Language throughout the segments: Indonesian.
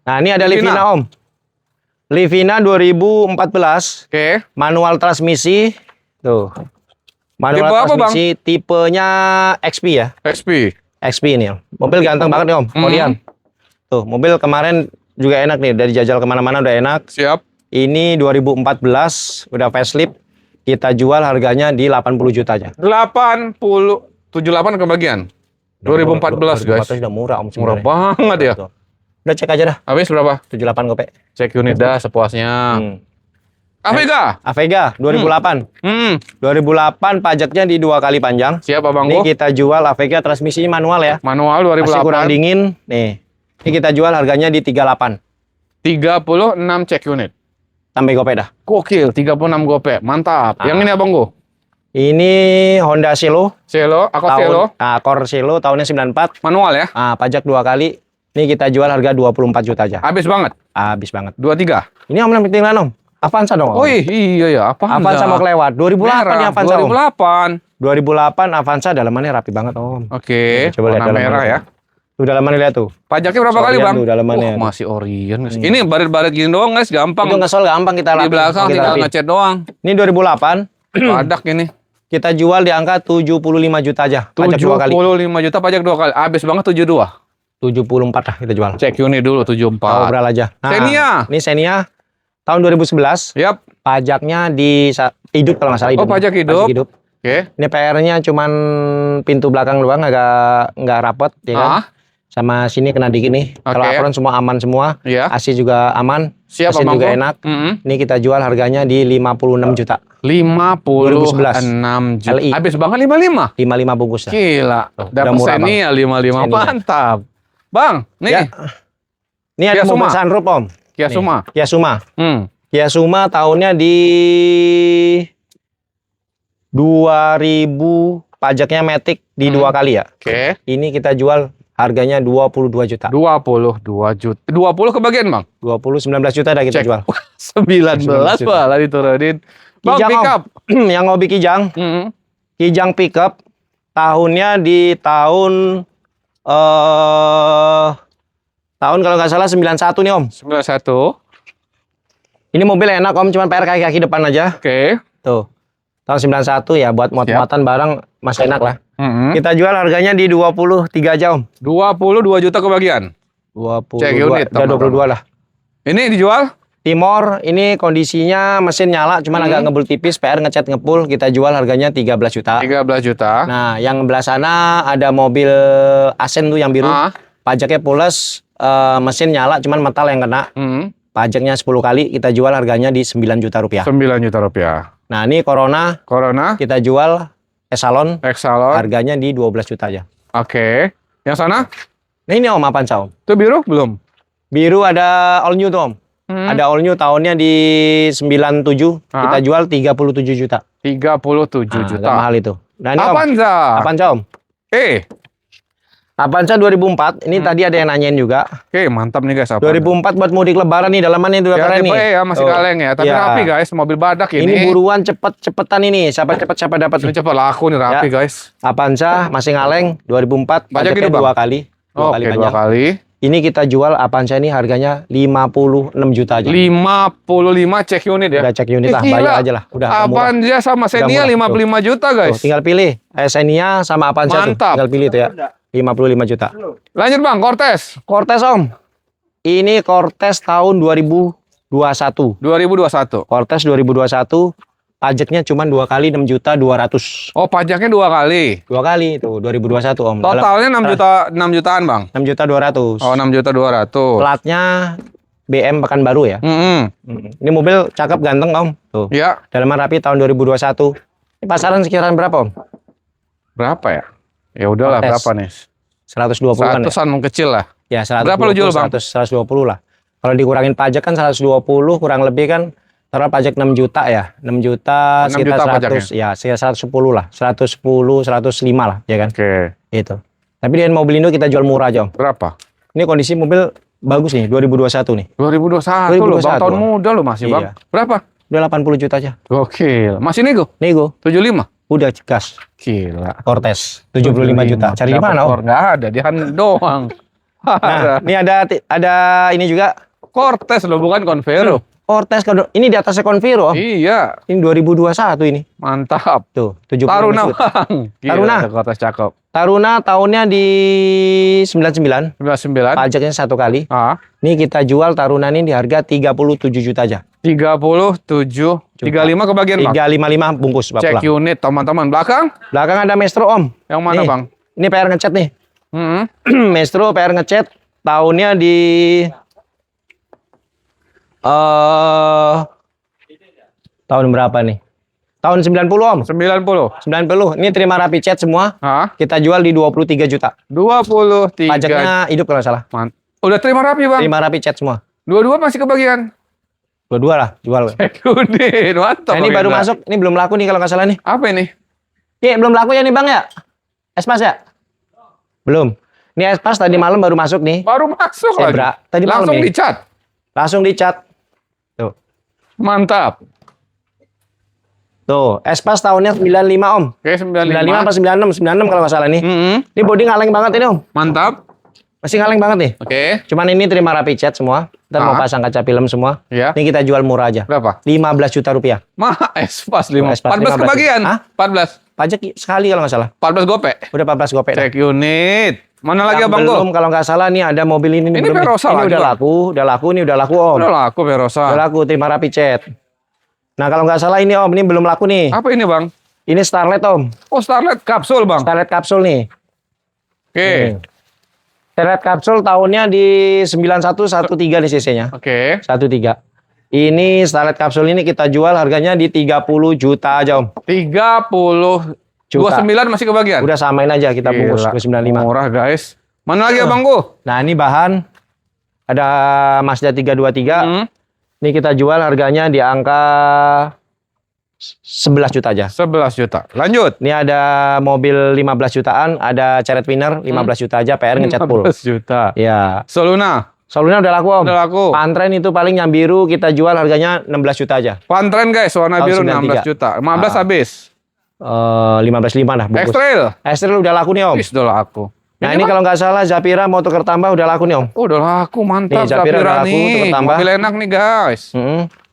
Nah, ini ada Livina, Om. Livina 2014. Oke. Manual transmisi. Tuh. Manual Tipe apa, transmisi tipenya XP ya. XP. XP ini, Om. Mobil ganteng banget nih, Om. Korean. Tuh, mobil kemarin juga enak nih. Dari jajal kemana-mana udah enak. Siap. Ini 2014. Udah facelift. Kita jual harganya di 80 juta aja. 78 kebagian. 2014 guys. Udah murah, Om. Murah sebenarnya. banget ya. Tuh. Udah cek aja dah. Habis berapa? 78 gope. Cek unit dah sepuasnya. Avega. Avega 2008. 2008 pajaknya di 2 kali panjang. Siap Abang Ini Go. kita jual Avega transmisinya manual ya. Manual Masih 2008. kurang dingin. Nih. Ini kita jual harganya di 38. 36 cek unit. Tambah gope dah. Gokil, 36 gope. Mantap. Yang ini Abang Go. Ini Honda Cielo. Cielo, Accord Cielo. Accord Cielo tahunnya 94. Manual ya. Pajak 2 kali. Ini kita jual harga 24 juta aja. Habis banget. Habis banget. 23. Ini Om yang ketinggalan, Om. Avanza dong, Om. Oh iya ya, apa? Avanza mau kelewat. 2008 ya Avanza, Om. 2008. 2008 Avanza dalamannya rapi banget, Om. Oke, Coba lihat warna merah ya. Tuh dalamannya lihat tuh. Pajaknya berapa kali, Orion Bang? tuh dalamannya. Masih Orion, guys. Ini baret-baret gini doang, guys. Gampang. Itu ngesol gampang kita Di lapin. belakang Kita tinggal lapin. ngecat doang. Ini 2008. Padak ini. Kita jual di angka 75 juta aja. Pajak 2 kali. 75 juta pajak 2 kali. Habis banget 72. 74 lah kita jual. Cek unit dulu 74. Obral aja. Xenia. Ini Xenia tahun 2011. Yap. Pajaknya di hidup kalau nggak salah hidup. Oh, pajak hidup. Oke. Ini PR-nya cuman pintu belakang doang nggak rapet ya kan. Sama sini kena dikit nih. Kalau Oke. apron semua aman semua. Iya. AC juga aman. Siap, Mesin Abang juga Go. enak. Ini kita jual harganya di 56 juta. 56 juta. LI. Habis banget 55. 55 bungkus. Gila. Tuh, Dapat udah murah, Xenia 55. Xenia. Mantap. Bang, nih. Ya. Ini ada Kia mobil Suma. sunroof, Om. Kia Nih, Suma. Kia Suma. Kia Suma tahunnya di 2000, pajaknya Matic di 2 kali ya. Oke. Ini kita jual harganya 22 juta. 22 juta. 20 kebagian, Bang. 19 juta dah kita Cek. jual. 19 malah diturunin. Bang, Kijang, pick Om. up. Yang hobi Kijang. Kijang pickup tahunnya di tahun tahun kalau nggak salah 91 nih, Om. 91. Ini mobil enak, Om, cuman PR kaki depan aja. Oke. Tuh. Tahun 91 ya buat muat-muatan barang masih enak lah. Kita jual harganya di 23 aja, Om. 22 juta kebagian. 22. Cek unit, Udah 22 lah. Ini dijual? Timor ini kondisinya mesin nyala cuman agak ngebul tipis, PR ngecat ngepul, kita jual harganya 13 juta. 13 juta. Nah, yang belah sana ada mobil Asen tuh yang biru. Pajaknya pules, mesin nyala cuman metal yang kena. Pajaknya 10 kali, kita jual harganya di 9 juta rupiah. 9 juta rupiah. Nah, ini Corona kita jual Exalon, harganya di 12 juta aja. Oke. Yang sana? Nah, ini Om Avanza, Om. Itu biru belum? Biru ada all new tuh, Om. Ada all new tahunnya di 97, kita jual 37 juta. 37 juta. Agak mahal itu. Nah, ini Avanza. Om. Avanza, Om. Avanza 2004, ini tadi ada yang nanyain juga. Oke, mantap nih guys. 2004 buat mudik lebaran nih, dalamannya udah keren nih. Ya, masih kaleng ya. Tapi rapi guys, mobil badak ini. Ini buruan cepet-cepetan ini. Siapa cepet siapa dapat. Ini cepet laku nih, rapi guys. Avanza masih ngaleng 2004, pajaknya 2 kali. 2 kali pajak. 2 kali. Ini kita jual Avanza ini harganya 56 juta aja. 55 cek unit ya. Udah cek unit lah, bayar aja lah. Udah Avanza sama Xenia 55 juta guys. Tuh, tinggal pilih. Xenia sama Avanza tuh. Mantap. Tinggal pilih tuh ya. 55 juta. Lanjut Bang, Cortez. Cortez, Om. Ini Cortez tahun 2021. 2021. Cortez 2021. Pajaknya cuma 2 kali 6 juta 200. Oh, pajaknya 2 kali. 2 kali itu 2021, Om. Totalnya 6 jutaan, Bang. 6 juta 200. Oh, 6 juta 200. Platnya BM Pekanbaru ya. Ini mobil cakep ganteng, Om. Tuh. Iya. Dalaman rapi tahun 2021. Ini pasaran sekitaran berapa, Om? Berapa ya? Ya udahlah, berapa nih? 120 kan ya? 100-an kecil lah. Ya, 120, berapa lu jual, Bang? 120 lah. Kalau dikurangin pajak kan 120, kurang lebih kan taruh pajak 6 juta ya. 6 juta 6 sekitar juta 100 pajaknya. ya, sekitar 110 lah. 110, 105 lah, ya kan? Oke. Itu. Tapi di mobil Indo kita jual murah aja, Om. Berapa? Ini kondisi mobil bagus nih, 2021 nih. 2021 loh, Bang. Tahun muda loh masih, Bang. Iya. Berapa? Udah 80 juta aja. Gokil. Masih nego? Nego. 75? Udah gas. Gila. Cortez 75 juta. Cari di mana, Om? Enggak ada, dia kan doang. Nah, ini ada ini juga Cortez loh, bukan Convero. Cortez ini di atasnya Convero, Om. Iya. Ini 2021 ini. Mantap. Tuh, 70 Taruna, juta. Bang. Gila, Taruna. Cortez cakep. Taruna tahunnya di 99. 99. Pajaknya 1 kali. Ah. Ini kita jual Taruna ini di harga 37 juta aja. 37. 35 kebagian, Bang. 355 bungkus, Pak, Cek pulang. unit, teman-teman. Belakang? Belakang ada Maestro, Om. Yang mana, Nih, Bang? Ini PR ngecat nih. Maestro PR ngecat tahunnya di tahun berapa nih? Tahun 90, Om. 90. 90. Ini terima rapi cat semua. Hah? Kita jual di 23 juta. 23. Pajaknya hidup kalau nggak salah. Udah terima rapi, Bang. Terima rapi cat semua. Dua-dua masih kebagian. Dua-dua lah jual. Cek unit. Mantap. Nah, ini Bang baru Indra. masuk. Ini belum laku nih kalau nggak salah nih. Apa ini? Ini belum laku ya nih, Bang ya? Espas ya? Belum. Ini Espas tadi malam baru masuk nih. Baru masuk Zebra. lagi. Tadi malam Langsung ini. dicat. Langsung dicat. Tuh. Mantap. Tuh, Espas tahunnya 95, Om. Oke, 95 95. apa 96? 96 kalau nggak salah nih. Ini body ngaleng banget ini, Om. Mantap. Masih ngaleng banget nih. Oke. Cuman ini terima rapi cat semua. Ntar mau pasang kaca film semua. Ya. Ini kita jual murah aja. Berapa? 15 juta rupiah. Espas 5. Espas 14 kebagian. Hah? 14. Pajak sekali kalau nggak salah. 14 gope. Udah 14 gopek. dah. Cek unit. Mana lagi, Yang Abang Go? belum kalau nggak salah nih ada mobil ini. Ini belum nih. Verosa Ini lagi, udah Bang. laku, ini udah laku, Om. Udah laku Verosa. Udah laku, terima rapi cat. Nah kalau nggak salah ini, Om, ini belum laku nih. Apa ini, Bang? Ini Starlet, Om. Oh, Starlet kapsul, Bang. Starlet kapsul nih. Oke. Starlet kapsul tahunnya di 9113 nih cc-nya. Oke. 13. Ini Starlet kapsul ini kita jual harganya di 30 juta aja, Om. 30 Juta. 29 masih kebagian. Udah samain aja kita bungkus Gila, ke 95. murah, guys. Mana lagi, Abang Go? Nah, ini bahan ada Mazda 323. Ini kita jual harganya di angka 11 juta aja. 11 juta. Lanjut. Ini ada mobil 15 jutaan, ada Ceret Winner 15 juta aja, PR ngecat full. 15 juta. Ya. Soluna. Soluna udah laku, Om. Udah laku. Pantren itu paling yang biru kita jual harganya 16 juta aja. Pantren, guys, warna Tahun biru 16 93. juta. 15 habis. 15.5 lah bungkus. X-Trail. X-Trail udah laku nih, Om. Wis, udah laku. Nah, ini kalau nggak salah Zafira mau tuker tambah udah laku nih, Om. Oh, udah laku, mantap. Nih, Zafira udah laku, nih. tuker tambah. Mobil enak nih, guys.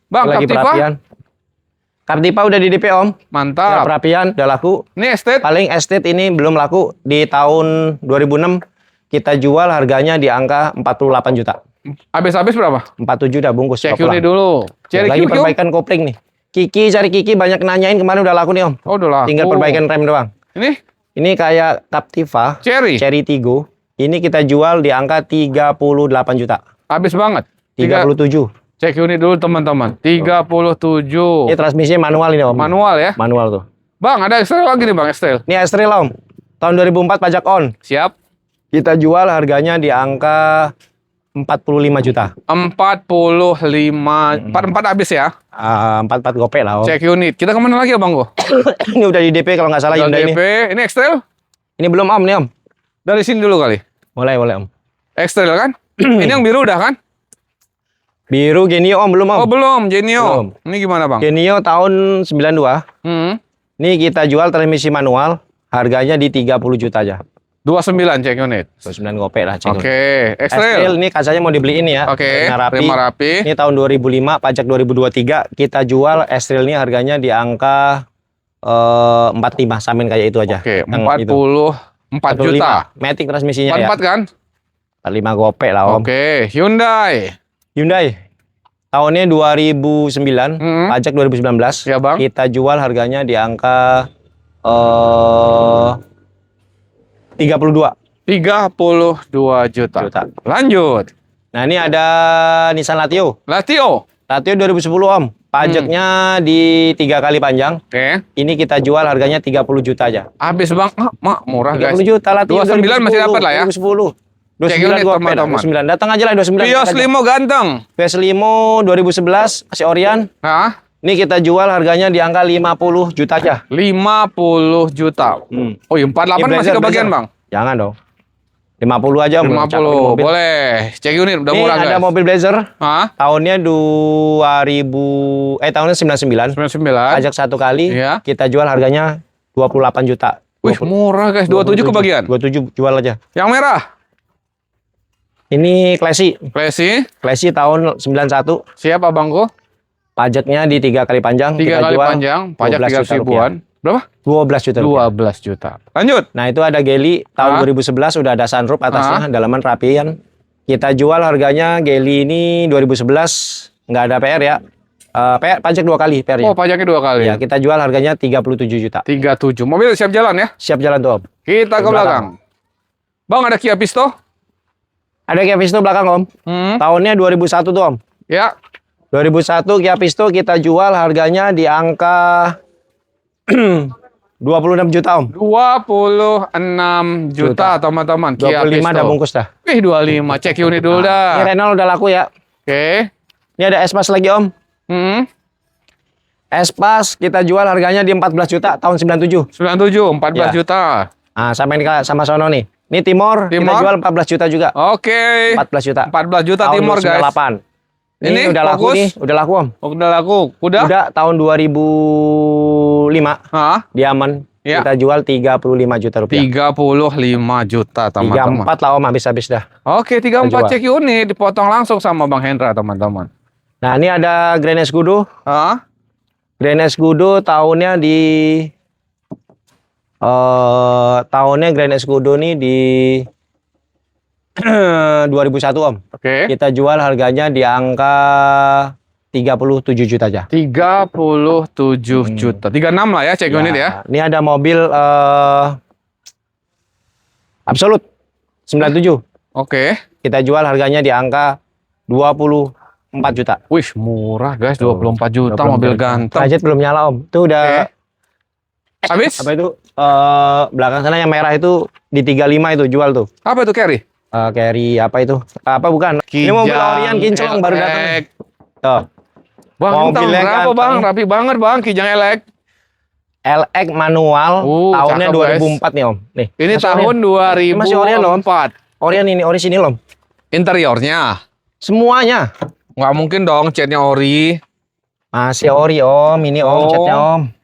Bang, Lagi Captiva? perapian. Captiva udah di DP, Om. Ya, Mantap. perapian udah laku. Ini estate. Paling estate ini belum laku di tahun 2006 kita jual harganya di angka 48 juta. Habis-habis berapa? 47 udah bungkus. Cek pulang. unit dulu. Cherry Lagi QQ. perbaikan kopling nih. Cari Kiki banyak nanyain kemarin udah laku nih, Om. Oh, udah laku. Tinggal perbaikan rem doang. Ini kayak Captiva Cherry. Cherry Tigo. Ini kita jual di angka 38 juta. Habis banget. 37. Cek unit dulu, teman-teman. 37. Ini transmisinya manual ini, Om. Manual ya. Manual tuh. Bang, ada X-Trail lagi nih, Bang, X-Trail. Ini X-Trail, Om. Tahun 2004 pajak on. Siap. Kita jual harganya di angka 45 juta. 45. 44 habis ya. 44 gopek lah, Om. Cek unit. Kita kemana lagi ya, Bang Go? Ini udah di DP kalau nggak salah Udah Hyundai ini. DP. Ini X-Trail? Ini belum, Om, nih, Om. Dari sini dulu kali. Boleh, Om. X-Trail kan? Ini yang biru udah kan? Biru Genio, Om, belum, Om. Oh, belum. Genio. Belum. Ini gimana, Bang? Genio tahun 92. Ini kita jual transmisi manual, harganya di 30 juta aja. 29 cek unit. 29 gopek lah, cek. Oke. X-Trail. X-Trail ini kacanya mau dibeliin ya. Oke. Rapi. Terima rapi. Ini tahun 2005, pajak 2023. Kita jual X-Trail ini harganya di angka 45, samain kayak itu aja. Oke. Yang 44 itu. juta. 45. Matic transmisinya 44 ya. kan? 45 gopek lah, Om. Oke. Hyundai. Hyundai. Tahunnya 2009, pajak 2019. Ya, Bang. Kita jual harganya di angka 32 juta. juta. Lanjut. Nah, ini ada Nissan Latio. Latio. Latio 2010, Om. Pajaknya di 3 kali panjang. Oke. Ini kita jual harganya 30 juta aja. Habis, Bang. Mak, murah, guys. 30 juta Latio 29 masih dapat lah ya. 2010. Cek 29 unit, gua teman-teman. 29. Datang aja lah 29. Vios Limo ganteng. Vios Limo 2011 masih Orion. Hah? Ini kita jual harganya di angka 50 juta aja. 50 juta. Oh, iya, 48 Ini masih kebagian, Blazer. Bang. Jangan dong. 50 aja, Om. 50. Boleh. Cek unit udah Ini murah, ada guys. mobil Blazer. Hah? Tahunnya 99. 99. Pajak 1 kali. Iya. Kita jual harganya 28 juta. Wih, murah, guys. 27 kebagian. 27 jual aja. Yang merah. Ini Classy. Classy Tahun 91. siap abangku. Pajaknya di 3 kali panjang. 3 kita kali jual panjang, pajak 12 juta 300 ribuan. Berapa? 12 juta rupiah. 12 juta. Lanjut. Nah itu ada Geli tahun 2011 udah ada sunroof atasnya, dalaman rapian. Kita jual harganya Geli ini 2011 nggak ada PR ya. PR pajak 2 kali PR-nya. Oh, pajaknya 2 kali. Ya, kita jual harganya 37 juta. 37. Mobil siap jalan ya? Siap jalan tuh Om. Kita ke belakang. Bang, ada Kia Pisto? Ada Kia Pisto belakang Om. Tahunnya 2001 tuh Om. Ya. 2001 Kia Pisto kita jual harganya di angka 26 juta Om. 26 juta teman-teman. 25 dah bungkus dah. 25. Cek unit dulu dah. Ini Renault udah laku ya. Oke. Ini ada Espas lagi Om. Espas kita jual harganya di 14 juta tahun 97. 97, 14 juta. Nah, sama ini sama sono nih. Ini Timor, kita jual 14 juta juga. Oke. 14 juta. 14 juta tahun Timor, guys. 98. Ini udah fokus. laku nih, udah laku Om. Udah laku. Udah? Udah tahun 2005. Diamond. Ya. Kita jual 35 juta rupiah. 35 juta, teman-teman. 34 lah Om, habis-habis dah. Oke, 34 cek unit dipotong langsung sama Bang Hendra, teman-teman. Nah, ini ada Grand Escudo. Grand Escudo tahunnya di Grand Escudo nih di 2001 Om. Oke. Kita jual harganya di angka 37 juta aja. 37 juta. 36 lah ya cek unit ya. Ini ada mobil Absolute 97. Oke. Kita jual harganya di angka 24 juta. Wih, murah guys, 24 juta mobil ganteng. Budget belum nyala Om. Itu udah habis? Apa itu? Belakang sana yang merah itu di 35 itu jual tuh. Apa itu carry? Carry apa itu? Apa bukan? Ini mobil Orion kinclong baru datang. Tuh. Bang, tahun berapa Bang? Rapi banget Bang, Kijang Elek. LX manual, tahunnya 2004 nih Om. Nih. Ini tahun 2004. Masih Orion Om. Orion ini, ori sini Om. Interiornya? Semuanya. Nggak mungkin dong catnya ori. Masih ori Om, ini Om catnya Om.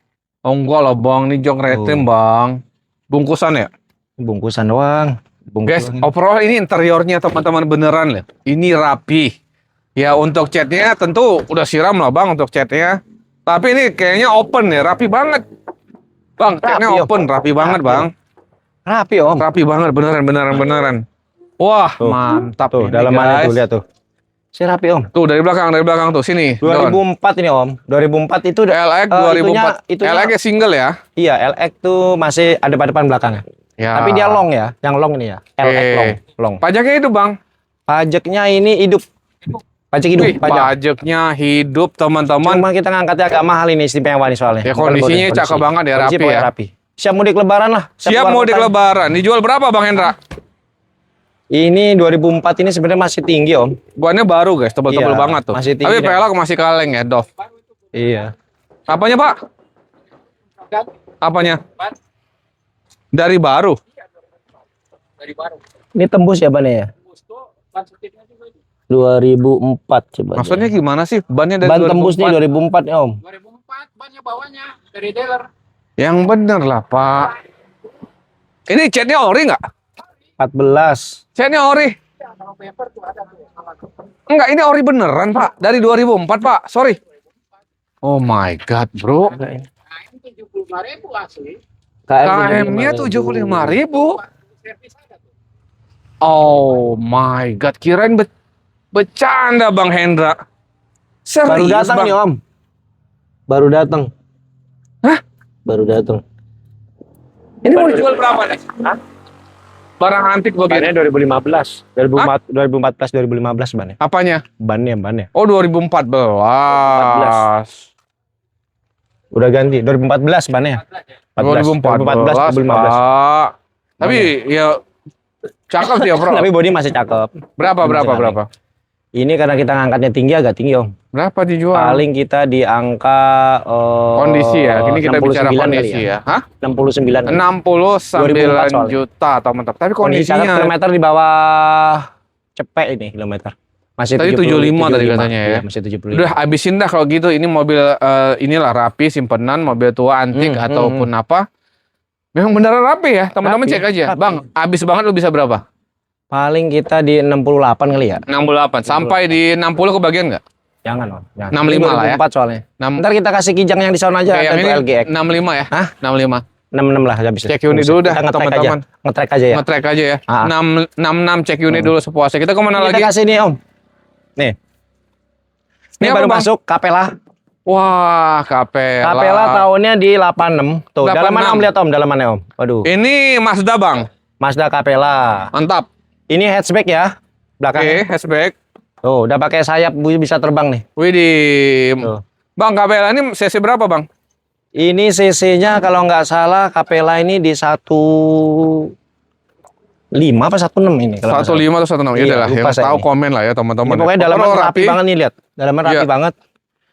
Oh enggak lah Bang, ini jok retim Bang. Bungkusan ya? Bungkusan doang. Guys, overall ini interiornya teman-teman beneran loh. Ini rapi. Ya untuk catnya tentu udah siram lah Bang untuk catnya. Tapi ini kayaknya open ya, rapi banget. Bang, catnya open, rapi banget Bang. Rapi Om. Rapi banget, beneran. Wah, mantap tuh, dalamannya tuh lihat tuh. Si rapi Om. Tuh dari belakang tuh sini. 2004 ini Om. 2004 itu LX 2004. LX single ya? Iya, LX tuh masih ada depan belakangnya. Ya. Tapi dia long ya, yang long ini ya. LX long. Pajaknya itu Bang? Pajaknya ini hidup. Pajak hidup. Pajaknya hidup teman-teman. Cuma kita ngangkatnya agak mahal ini istimewa nih soalnya. Ya kondisinya cakep banget ya, rapi ya. Rapi. Siap mudik lebaran lah. Siap mudik lebaran. Dijual berapa Bang Hendra? Ini 2004 ini sebenarnya masih tinggi Om. Bannya baru guys, tebel-tebel banget tuh. Masih tinggi. Tapi pelak masih kaleng ya, Dov. Iya. Apanya Pak? Apanya? Dari baru. Dari baru. Ini tembus ya bannya ya? 2004 coba. Maksudnya gimana sih? Bannya dari ban tembus nih 2004 ya Om. 2004 bannya bawahnya dari dealer. Yang bener lah Pak. Ini catnya ori nggak? 14. Catnya ori. Enggak, ini ori beneran Pak. Dari 2004 Pak, sorry. Oh my god bro. KM 75.000 asli. KM-nya 75.000. Oh my god, kirain bercanda Bang Hendra. Serius Baru datang Bang? nih Om. Baru datang. Hah? Baru datang. Ini mau dijual berapa nih? Hah? Barang antik begini. Bannya 2015. 2014 2015 bannya. Apanya? Bannya. Oh 2014. Udah ganti 2014 bannya. 2014 Pak. Tapi ya cakep dia bro. Tapi body masih cakep. Berapa? Ini karena kita ngangkatnya tinggi agak tinggi Om. Berapa dijual? Paling kita di angka kondisi ya. Ini kita bicara kondisi ya. Hah? 69. 69 juta teman-teman. Tapi kondisinya kilometer di bawah cepek ini kilometer. Masih tadi 75 tadi katanya ya. Iya, masih 75. Udah habisin dah kalau gitu. Ini mobil inilah rapi, simpenan, mobil tua antik ataupun apa. Memang beneran rapi ya. Teman-teman cek aja. Rapi. Bang, habis banget lu bisa berapa? Paling kita di 68 kali ya. 68. Sampai di 60 kebagian nggak? Jangan, Om. Jangan. 65 lah ya. 4 soalnya. Enam- Ntar kita kasih kijang yang di sana aja. Oke, yang tentu ini LGX. 65 ya? Hah? 65. 66 lah habis. Cek unit dulu dah, Kita nge-track aja. teman-teman. Nge-track aja ya. Nge-track aja ya. Ah. 66 cek unit dulu sepuasnya. Kita kemana Kita lagi? kasih nih, Om. Nih. Ini Ini baru apa, Bang? masuk Capella. Wah, Capella. Capella tahunnya di 86. Tuh, 86. dalaman Om, lihat Om, dalamannya Om. Waduh. Ini Mazda, Bang. Mazda Capella. Mantap. Ini hatchback ya. Oke, Belakangnya. hatchback. Tuh, udah pakai sayap bisa terbang nih. Widih. Tuh. Bang, Capella ini cc berapa, Bang? Ini CC-nya kalau nggak salah Capella ini di 15 apa 16 ini kalau nggak 15 atau 16. Ya Iya, udah lah, lupa yang saya tahu ini. komen lah ya, teman-teman. Ini pokoknya Ya. dalaman Kalau rapi banget nih, lihat. Dalaman rapi Iya. banget.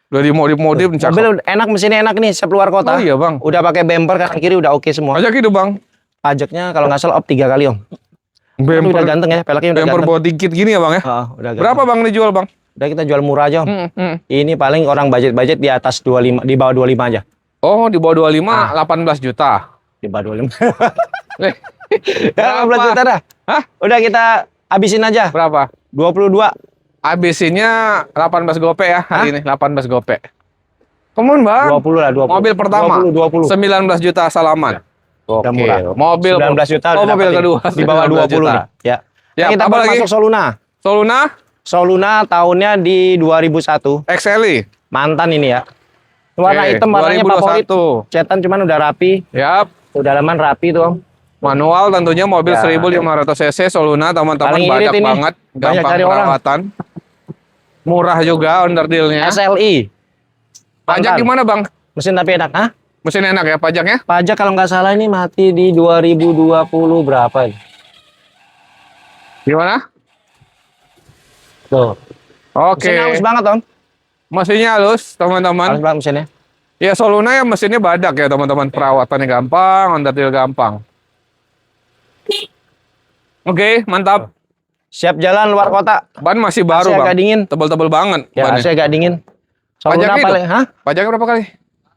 Udah dimodif-modif, cakep. Mobil enak, mesinnya enak nih, siap luar kota. Oh iya, Bang. Udah pakai bumper kanan kiri udah oke semua. Pajak itu, Bang. Pajaknya kalau nggak salah op 3 kali, Om. Itu udah ganteng ya, peleknya udah Bumper ganteng. bawa dikit gini ya, Bang ya? Udah ganteng. Berapa, Bang, dijual, Bang? Udah kita jual murah aja, Om. Hmm. Ini paling orang budget-budget di atas 25, di bawah 25 aja. Oh, di bawah 25, Ah. 18 juta. Di bawah 25. Eh, Ya, 18 juta dah. Hah? Udah kita habisin aja. Berapa? 22. ABC-nya 18 gope ya hari ini, 18 gope. Come on, Bang. 20 lah, 20. Mobil pertama 20. 19 juta salaman. Udah Oke. murah. Mobil 19 juta Oh, udah mobil dapetin. kedua. Di bawah 19 20 juta. nih. Ya. Ya, Kita apa baru lagi? masuk Soluna. Soluna Soluna tahunnya di 2001. XLI. Mantan ini ya. Warna Oke, hitam, warnanya favorit. 2021. Cetan cuman udah rapi. Yap. Tuh dalaman rapi tuh, Om. Manual tentunya mobil Ya. 1500 cc Soluna teman-teman, Paling banyak irit ini. banget, Banyak gampang cari orang. perawatan. Murah juga underdeal-nya. SLI. Pajak Mantan. gimana, Bang? Mesin tapi enak, hah? Mesin enak ya pajaknya? Pajak kalau nggak salah ini mati di 2020 berapa ya? Gimana? Tuh. Oke. Mesin halus banget, Om. Mesinnya halus, teman-teman. Halus banget mesinnya. Ya Soluna ya mesinnya badak ya teman-teman, perawatannya gampang, underdeal gampang. Oke, mantap. Siap jalan luar kota. Ban masih baru, AC agak Bang. dingin. Tebel-tebel banget Ya, bannya. AC agak dingin. Soluna Pajaknya paling, hah? Pajaknya berapa kali?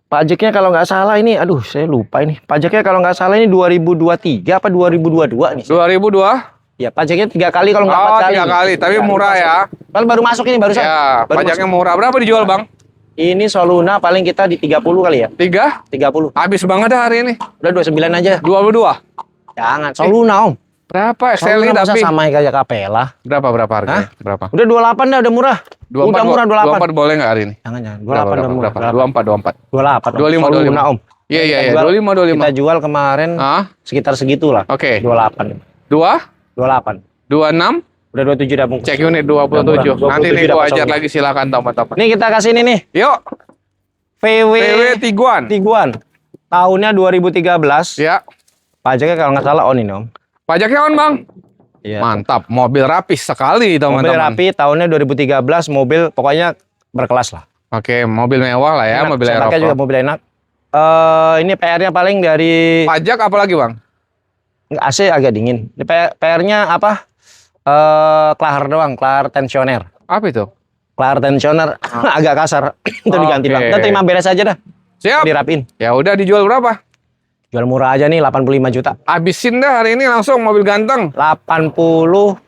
Pajaknya kalau nggak salah ini, aduh saya lupa ini. Pajaknya kalau nggak salah ini 2023 apa 2022 nih? 2002? Ya pajaknya 3 kali kalau nggak 4 Oh, kali. 3 kali, tapi Ya, murah ya. Kan baru masuk ini barusan. Ya, Baru pajaknya masuk. murah. Berapa dijual, Bang? Ini Soluna paling kita di 30 kali ya. 3? 30. Habis banget dah hari ini. Udah 29 aja. 22. Jangan. Soluna, Om. Berapa XLI Soluna masa tapi? sama kayak Capella. Berapa harganya? Berapa? Udah 28 dah, udah murah. 24, udah murah 28. 24 boleh nggak hari ini? Jangan. Berapa? 28 udah murah. 24. 28. Om. 25, Soluna, Om. Iya, Kita iya. jual- 25. Kita jual kemarin Ah, sekitar segitulah. oke. 28. 2, 28. 26, Udah 27 dah bungkus. cek unit 27. Udah murah. Nanti 27 nih dah gua pasang. ajar lagi, silakan teman-teman. Nih kita kasih ini nih. Yuk, VW PW Tiguan. Tiguan. Tahunnya 2013. Ya, Pajaknya kalau nggak salah on ini, Om. pajaknya on, Bang. Iya. Mantap, mobil rapih sekali Mobil teman-teman. rapi tahunnya 2013, mobil pokoknya berkelas lah. Oke, mobil mewah lah ya, Enak, mobil cetaknya juga Eropa. mobil enak. Ini PR-nya paling dari Pajak apa lagi, Bang? nggak, AC agak dingin. Ini PR-nya apa? Klaher doang, klaher tensioner. Apa itu? Klaher tensioner agak kasar. Itu diganti Oke. bang. Kita terima beres aja dah. Siap. Dirapin. Ya udah, dijual berapa? Jual murah aja nih 85 juta. Habisin dah hari ini langsung mobil ganteng. 85.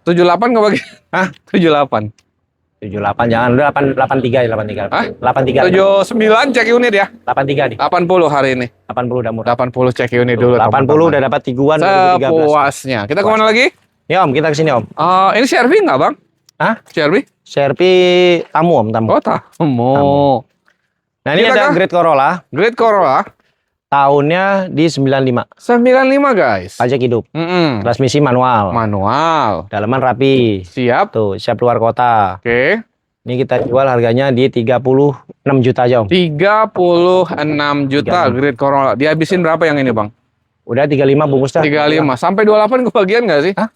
78 ke bagi? Hah? 78. 78 jangan udah 83 ya 83. Hah? 83. 79 cek unit ya. 83 nih. 80 hari ini. 80 udah murah. 80 cek unit dulu. 80 udah dapat Tiguan 2013. sepuasnya. Kita kemana lagi? Ya Om, kita kesini Om. Ini CRV nggak, Bang? Hah? CRV? Serpi tamu Om, tamu. Oh, tamu. Nah ini Kita ada kah? Great Corolla. Great Corolla. Tahunnya di 95. 95, guys. Pajak hidup. Transmisi manual. Manual. Dalaman rapi. Siap. Tuh, siap luar kota. Oke. Ini kita jual harganya di 36 juta aja Om. 36 juta Great Corolla. Dihabisin berapa yang ini, Bang? Udah 35 bungkus dah. 35. Sampai 28 kebagian nggak sih? Hah?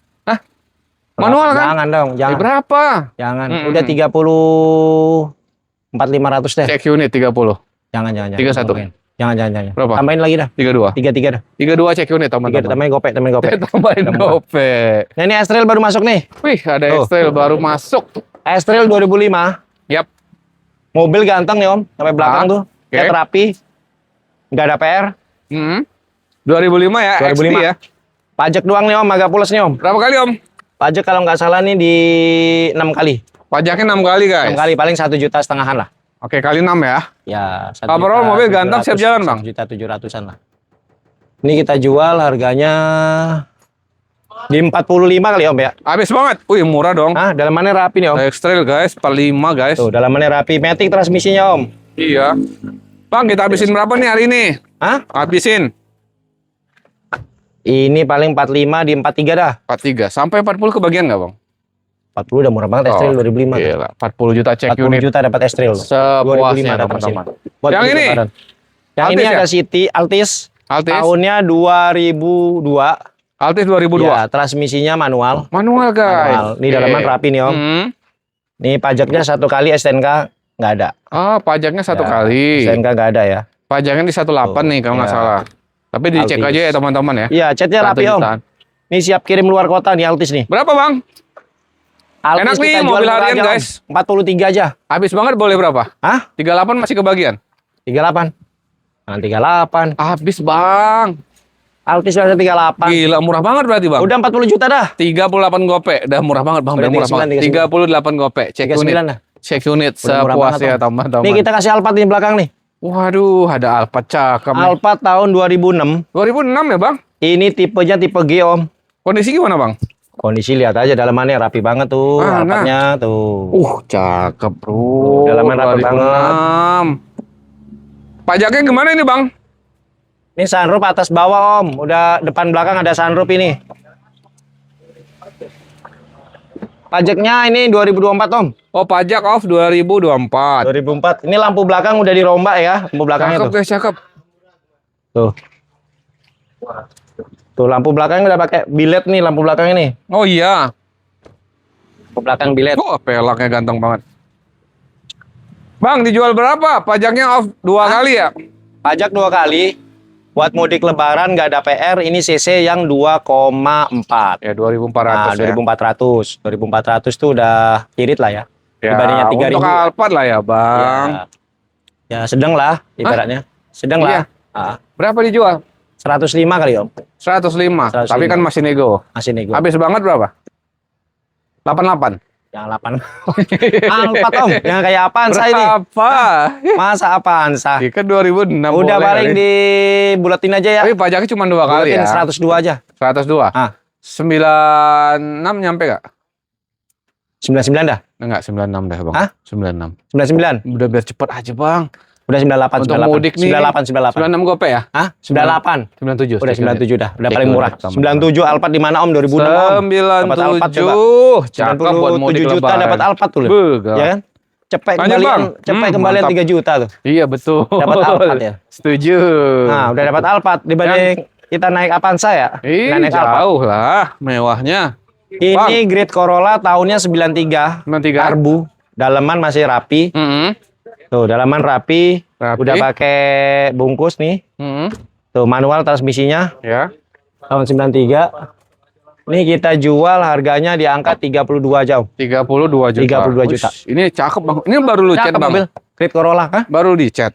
Manual kan? Jangan dong, jangan. Berapa? Jangan. Mm-mm. Udah 34.500 deh. Cek unit 30. Jangan. 31. Jangan. Berapa? Tambahin lagi dah. 32. 33 dah. 32 cek unit, 3 teman-teman. tambahin gopek, tambahin gopek. Tambahin Udah murah. gopek. Nah ini S-Trail baru masuk nih. Wih, ada Tuh. X-Trail baru masuk. S-Trail 2005. Yap. Mobil ganteng nih Om. Sampai belakang tuh. oke. Lihat rapi. Nggak ada PR. 2005 ya, 2005. XT ya. Pajak doang nih Om, agak pules nih Om. Berapa kali Om? Pajak kalau nggak salah nih di 6 kali. Pajaknya 6 kali guys. 6 kali paling 1,5 jutaan lah. Oke, kali 6 ya. Ya, Overall mobil ganteng siap jalan Bang. 1,700-an lah. Ini kita jual harganya di 45 kali Om ya. Habis banget. Wih, murah dong. Ah, dalamannya rapi nih Om. X-Trail guys, 45 guys. Tuh, dalamannya rapi. Matic transmisinya Om. Iya. Bang, kita habisin berapa nih hari ini? Hah? Habisin Ini paling 45 di 43 dah. 43 sampai 40 kebagian nggak Bang? 40 udah murah banget S-Trail 2005. Gila, 40 juta cek 40 unit. juta dapat S-Trail. Sepuasnya 2005 dapat mesin. teman-teman. Buat Yang mudik ini? lebaran. Yang Altis ini ya? ada City Altis. Altis? Tahunnya 2002. Altis 2002. Ya, transmisinya manual. Manual guys. Manual. Ini dalaman rapi nih Om. Nih pajaknya 1 kali STNK nggak ada. Ah, pajaknya 1 Ya, kali. STNK nggak ada ya. Pajaknya di 18 nih kalau nggak Ya. salah. Tapi dicek Altis. aja ya teman-teman ya. Iya, catnya 1 rapi Om. jutaan. Nih siap kirim luar kota nih Altis nih. Berapa Bang? Altis Enak nih, kita jual mobil murah harian, aja, Om. guys. 43 aja. Habis banget boleh berapa? Hah? 38 masih kebagian. 38. Nah, 38. Habis Bang. Altis biasa 38. Gila, murah banget berarti Bang. Udah 40 juta dah. 38 gope. Udah murah banget Bang, udah Udah murah 39, banget. 38 gope. Cek 39 unit. dah. Cek unit Udah murah sepuasnya banget, Om. teman-teman. Nih kita kasih Alphard di belakang nih. Waduh, ada Alphard cakep nih. Alphard tahun 2006. 2006 ya Bang? Ini tipenya tipe G Om. Kondisi gimana Bang? Kondisi lihat aja dalamannya rapi banget tuh. Mana? Alphardnya tuh. Cakep bro. Dalaman rapi banget. 2006. Pajaknya gimana ini Bang? Ini sunroof atas bawah Om. Udah depan belakang ada sunroof ini. Pajaknya ini 2024 Om. Oh, pajak off 2024. 2004. Ini lampu belakang udah dirombak ya. Lampu belakangnya Cakep tuh. guys, cakep. Tuh. Tuh lampu belakang udah pakai bilet nih lampu belakang ini. Oh iya. Lampu belakang bilet. Oh, pelaknya ganteng banget. Bang, dijual berapa? Pajaknya off 2 kali ya? Pajak 2 kali. Buat mudik lebaran nggak ada PR. Ini CC yang 2,4. Ya 2400 Nah, ya. 2400. 2400 tuh udah irit lah ya. Ya, Dibandingnya 3000. untuk Alphard lah ya, Bang. Ya sedang lah ibaratnya. Sedang Iya. lah. Ah, Berapa dijual? 105 kali Om. 105. 105. Tapi kan masih nego. Masih nego. Habis banget berapa? 88. Yang 8. Alphard Om. Yang kayak Avanza ini. Berapa? Masa Avanza? Ya kan 2006. Udah boleh paling kali. dibulatin aja ya. Tapi pajaknya cuma 2 kali Bulatin ya. 102 aja. 102. Ah. 96 nyampe gak? 99 dah. Enggak, 96 dah Bang. Hah? 96. 99. Udah biar cepet aja Bang. Udah 98. Untuk 98. mudik nih. 98. 96 gope ya? Hah? 98. 97. Udah 97 dah. Udah Cek paling dulu, murah. teman-teman. 97 Alphard di mana Om? 2006 Om. Dapat Alphard coba. 97. Cakep buat mudik 97 juta lebaran. dapat Alphard tuh. Begal. Ya kan? Cepet Lanjut, kembalian, Bang. cepet kembalian Mantap. 3 juta tuh. Iya betul. Dapat Alphard ya. Setuju. Nah, udah dapat Alphard dibanding kita naik Avanza ya. Ih, Naik Alphard. jauh lah mewahnya. Ini Great Corolla tahunnya 93. 93. Karbu. Dalaman masih rapi. Tuh, dalaman rapi. Rapi. Udah pakai bungkus nih. Tuh, manual transmisinya Ya. tahun 93. Ini kita jual harganya di angka 32 jauh. 32 juta. 32 juta. Ush, ini cakep Bang. Ini baru lu cat Cakep Bang. mobil. Great Corolla, hah? Baru di cat.